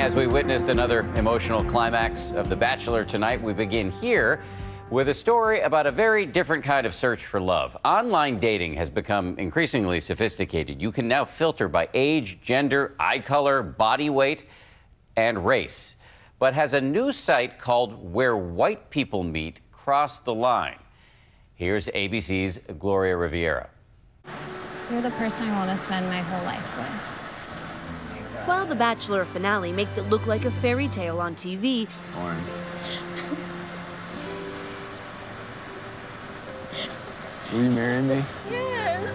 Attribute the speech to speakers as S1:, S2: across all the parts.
S1: As we witnessed another emotional climax of The Bachelor tonight, we begin here with a story about a very different kind of search for love. Online dating has become increasingly sophisticated. You can now filter by age, gender, eye color, body weight, and race. But has a new site called Where White People Meet crossed the line? Here's ABC's Gloria Riviera.
S2: You're the person I want to spend my whole life with.
S3: While the Bachelor finale makes it look like a fairy tale on TV,
S4: Will you marry me?
S2: Yes.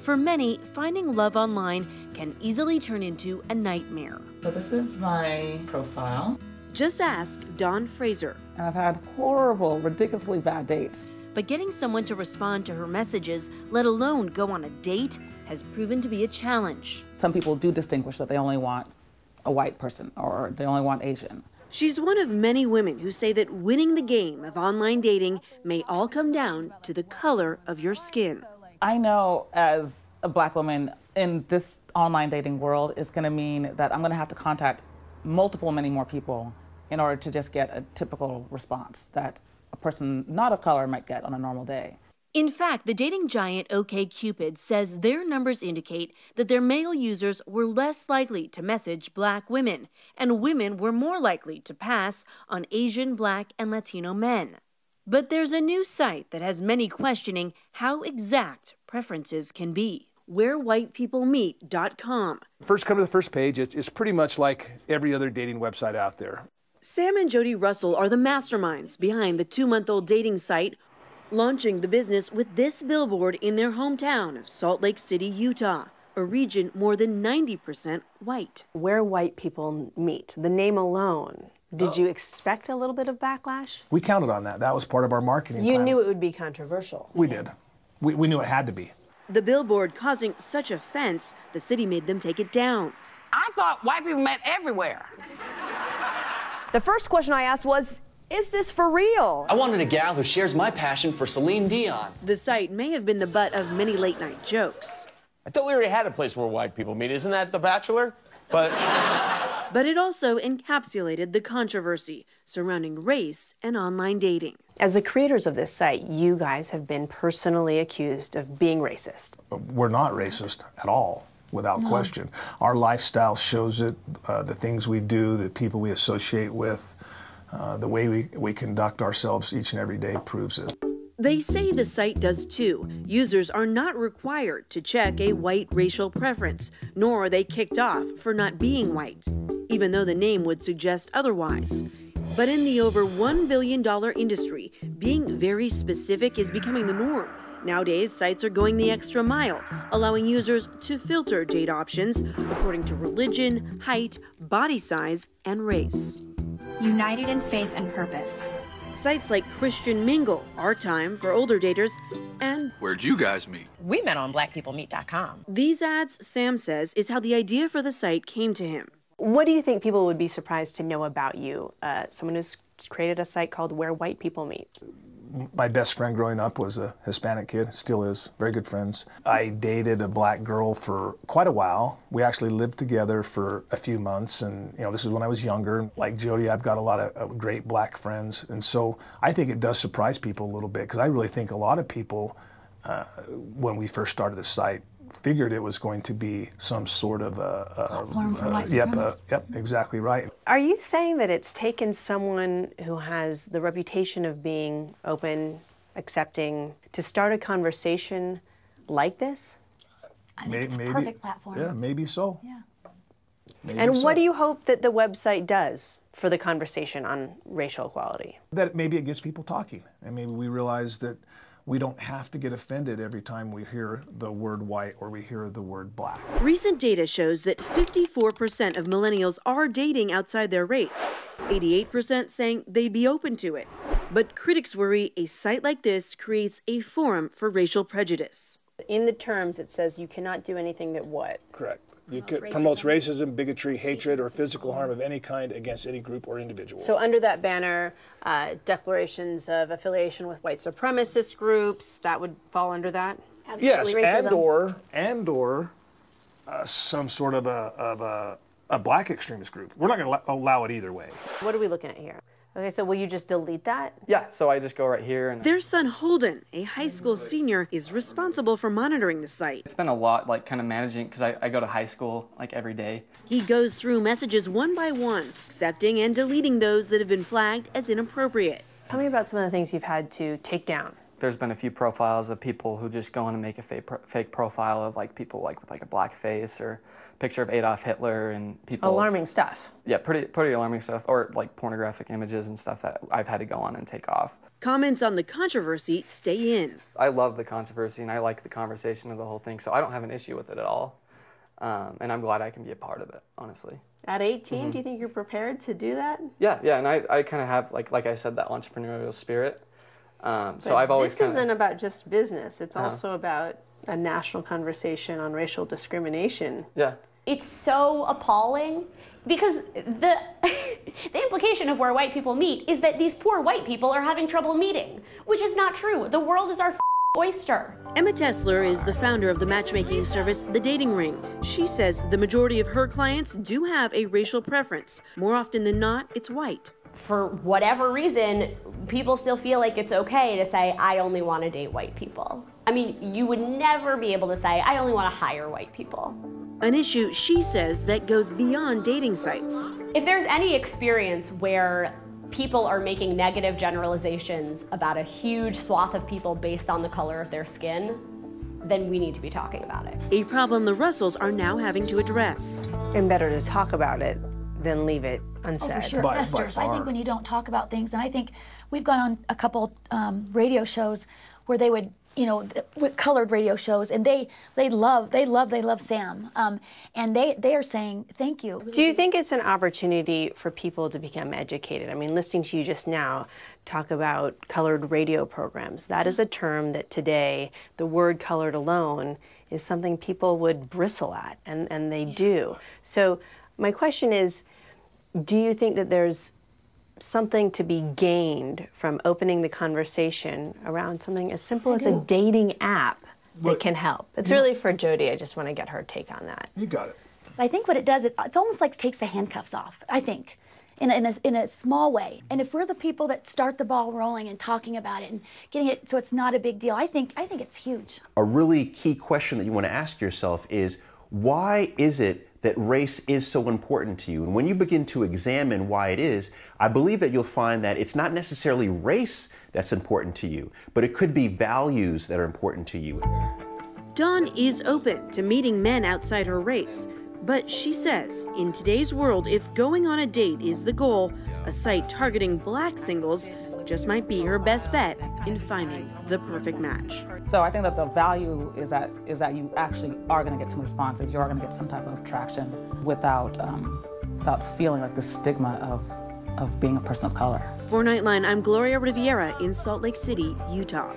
S3: for many, finding love online can easily turn into a nightmare.
S5: So this is my profile.
S3: Just ask Dawn Fraser.
S5: And I've had horrible, ridiculously bad dates.
S3: But getting someone to respond to her messages, let alone go on a date, has proven to be a challenge.
S5: Some people do distinguish that they only want a white person or they only want Asian.
S3: She's one of many women who say that winning the game of online dating may all come down to the color of your skin.
S5: I know as a black woman in this online dating world, it's going to mean that I'm going to have to contact many more people in order to just get a typical response that a person not of color might get on a normal day.
S3: In fact, the dating giant OkCupid says their numbers indicate that their male users were less likely to message black women, and women were more likely to pass on Asian, black, and Latino men. But there's a new site that has many questioning how exact preferences can be. WhereWhitePeopleMeet.com.
S6: First come to the first page, it's pretty much like every other dating website out there.
S3: Sam and Jody Russell are the masterminds behind the 2-month-old dating site, launching the business with this billboard in their hometown of Salt Lake City, Utah, a region more than 90% white.
S7: Where White People Meet, the name alone. Did you expect a little bit of backlash?
S6: We counted on that. That was part of our marketing
S7: You
S6: plan.
S7: knew it would be controversial.
S6: We did. We knew it had to be.
S3: The billboard causing such offense, the city made them take it down.
S8: I thought white people met everywhere.
S7: The first question I asked was, is this for real?
S9: I wanted a gal who shares my passion for Celine Dion.
S3: The site may have been the butt of many late-night jokes.
S10: I thought we already had a place where white people meet. Isn't that The Bachelor? But
S3: it also encapsulated the controversy surrounding race and online dating.
S7: As the creators of this site, you guys have been personally accused of being racist.
S6: We're not racist at all, without question. Our lifestyle shows it, the things we do, the people we associate with, the way we conduct ourselves each and every day proves it.
S3: They say the site does too. Users are not required to check a white racial preference, nor are they kicked off for not being white, even though the name would suggest otherwise. But in the over $1 billion industry, being very specific is becoming the norm. Nowadays, sites are going the extra mile, allowing users to filter date options according to religion, height, body size, and race.
S11: United in faith and purpose.
S3: Sites like Christian Mingle, Our Time for older daters, and
S12: Where'd you guys meet?
S8: We met on blackpeoplemeet.com.
S3: these ads, Sam says, is how the idea for the site came to him.
S7: What do you think people would be surprised to know about you? Someone who's created a site called Where White People Meet.
S6: My best friend growing up was a Hispanic kid, still is, very good friends. I dated a black girl for quite a while. We actually lived together for a few months, and this is when I was younger. Like Jody, I've got a lot of great black friends, and so I think it does surprise people a little bit, because I really think a lot of people, when we first started the site, figured it was going to be some sort of
S11: platform for white supremacists.
S6: Yep, exactly right.
S7: Are you saying that it's taken someone who has the reputation of being open, accepting, to start a conversation like this?
S11: I think it's a perfect platform.
S6: Yeah, maybe so.
S11: Yeah.
S7: And what do you hope that the website does for the conversation on racial equality?
S6: That maybe it gets people talking, and maybe we realize that we don't have to get offended every time we hear the word white or we hear the word black.
S3: Recent data shows that 54% of millennials are dating outside their race, 88% saying they'd be open to it. But critics worry a site like this creates a forum for racial prejudice.
S7: In the terms, it says you cannot do anything that what?
S6: Correct. Promotes racism, bigotry, hatred, or physical harm of any kind against any group or individual.
S7: So under that banner, declarations of affiliation with white supremacist groups, that would fall under that?
S6: Yes,
S11: racism.
S6: and/or some sort of a black extremist group. We're not going to allow it either way.
S7: What are we looking at here? Okay, so will you just delete that?
S12: Yeah, so I just go right here. And
S3: Their son Holden, a high school senior, is responsible for monitoring the site.
S12: it's been a lot, like, kind of managing, because I go to high school, like, every day.
S3: He goes through messages one by one, accepting and deleting those that have been flagged as inappropriate.
S7: Tell me about some of the things you've had to take down.
S12: There's been a few profiles of people who just go in and make a fake profile of, like, people, like, with, like, a black face or picture of Adolf Hitler and people...
S7: Alarming stuff.
S12: Yeah, pretty alarming stuff, or, like, pornographic images and stuff that I've had to go on and take off.
S3: Comments on the controversy stay in.
S12: I love the controversy, and I like the conversation of the whole thing, so I don't have an issue with it at all. And I'm glad I can be a part of it, honestly.
S7: At 18, do you think you're prepared to do that?
S12: Yeah, and I kind of have, like I said, that entrepreneurial spirit. So I've always
S7: This isn't about just business. It's also about a national conversation on racial discrimination.
S12: Yeah.
S13: It's so appalling because the the implication of where white people meet is that these poor white people are having trouble meeting, which is not true. The world is our oyster.
S3: Emma Tessler is the founder of the matchmaking service The Dating Ring. She says the majority of her clients do have a racial preference. More often than not, it's white.
S13: For whatever reason, people still feel like it's okay to say, I only want to date white people. I mean, you would never be able to say, I only want to hire white people.
S3: An issue, she says, that goes beyond dating sites.
S13: If there's any experience where people are making negative generalizations about a huge swath of people based on the color of their skin, then we need to be talking about it.
S3: A problem the Russells are now having to address.
S7: And better to talk about it than leave it unsaid.
S11: Oh, for sure. Esters, I think when you don't talk about things, and I think we've gone on a couple radio shows where they would, with colored radio shows, and they love Sam, and they are saying thank you.
S7: Do you think it's an opportunity for people to become educated? I mean, listening to you just now talk about colored radio programs, that is a term that today, the word colored alone is something people would bristle at, and they do. So my question is, do you think that there's something to be gained from opening the conversation around something as simple as a dating app that can help? It's really for Jody. I just want to get her take on that.
S6: You got it.
S11: I think what it does, it's almost like takes the handcuffs off, I think, in a small way. And if we're the people that start the ball rolling and talking about it and getting it so it's not a big deal, I think it's huge.
S14: A really key question that you want to ask yourself is, why is it that race is so important to you? And when you begin to examine why it is, I believe that you'll find that it's not necessarily race that's important to you, but it could be values that are important to you.
S3: Dawn is open to meeting men outside her race, but she says in today's world, if going on a date is the goal, a site targeting black singles just might be her best bet in finding the perfect match.
S5: So I think that the value is that you actually are going to get some responses. You are going to get some type of traction without feeling like the stigma of being a person of color.
S3: For Nightline, I'm Gloria Riviera in Salt Lake City, Utah.